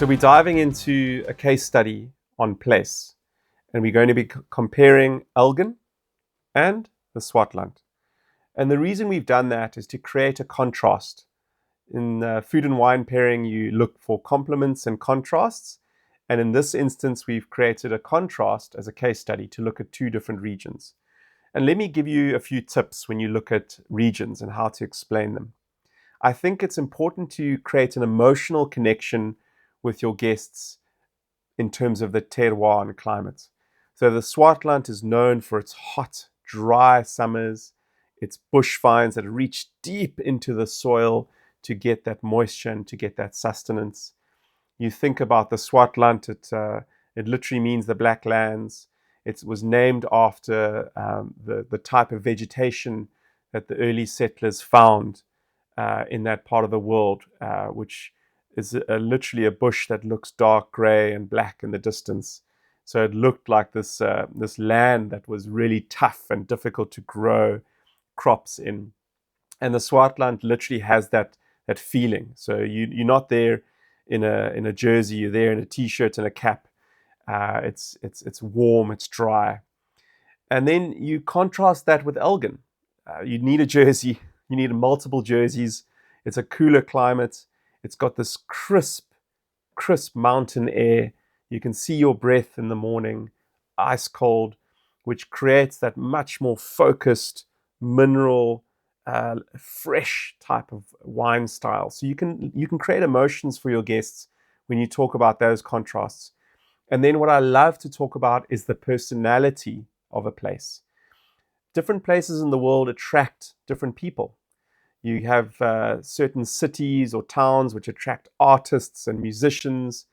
So we're diving into a case study on place, and we're going to be comparing Elgin and the Swartland. And the reason we've done that is to create a contrast. In food and wine pairing, you look for complements and contrasts. And in this instance, we've created a contrast as a case study to look at two different regions. And let me give you a few tips when you look at regions and how to explain them. I think it's important to create an emotional connection with your guests in terms of the terroir and climate. So the Swartland is known for its hot, dry summers, its bush vines that reach deep into the soil to get that moisture and to get that sustenance. You think about the Swartland, it literally means the black lands. It was named after the type of vegetation that the early settlers found in that part of the world, which is literally a bush that looks dark grey and black in the distance. So it looked like this land that was really tough and difficult to grow crops in. And the Swartland literally has that feeling. So you're not there in a jersey, you're there in a t-shirt and a cap. It's warm, it's dry. And then you contrast that with Elgin. You need a jersey, you need multiple jerseys. It's a cooler climate. It's got this crisp mountain air. You can see your breath in the morning, ice cold, which creates that much more focused, mineral, fresh type of wine style. So you can create emotions for your guests when you talk about those contrasts. And then what I love to talk about is the personality of a place. Different places in the world attract different people. You have certain cities or towns which attract artists and musicians,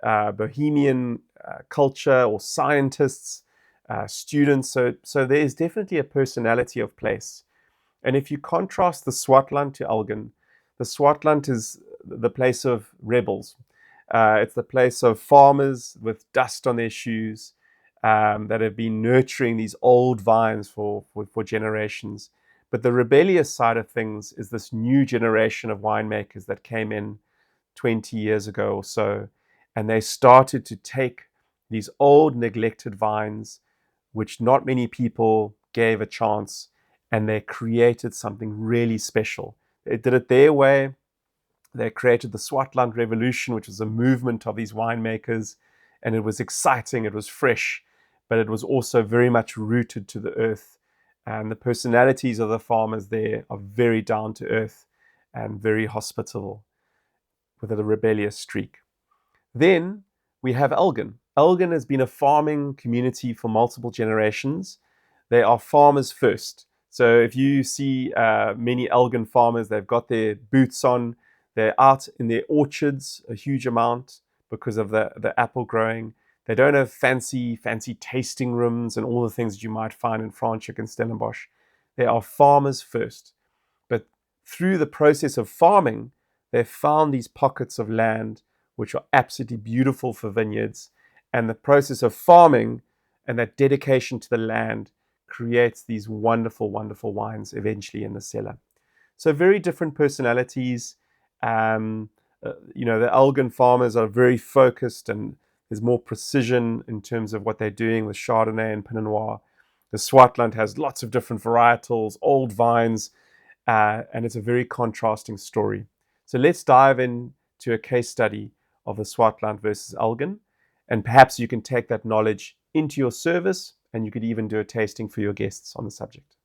bohemian culture or scientists, students. So there is definitely a personality of place. And if you contrast the Swartland to Elgin, the Swartland is the place of rebels. It's the place of farmers with dust on their shoes that have been nurturing these old vines for generations. But the rebellious side of things is this new generation of winemakers that came in 20 years ago or so. And they started to take these old neglected vines, which not many people gave a chance, and they created something really special. They did it their way. They created the Swartland Revolution, which was a movement of these winemakers. And it was exciting, it was fresh, but it was also very much rooted to the earth. And the personalities of the farmers there are very down to earth and very hospitable with a rebellious streak. Then we have Elgin. Elgin has been a farming community for multiple generations. They are farmers first. So if you see many Elgin farmers, they've got their boots on. They're out in their orchards a huge amount because of the apple growing. They don't have fancy tasting rooms and all the things that you might find in Franschhoek and Stellenbosch. They are farmers first. But through the process of farming, they've found these pockets of land which are absolutely beautiful for vineyards. And the process of farming and that dedication to the land creates these wonderful, wonderful wines eventually in the cellar. So very different personalities. The Elgin farmers are very focused and there's more precision in terms of what they're doing with Chardonnay and Pinot Noir. The Swartland has lots of different varietals, old vines, and it's a very contrasting story. So let's dive into a case study of the Swartland versus Elgin, and perhaps you can take that knowledge into your service, and you could even do a tasting for your guests on the subject.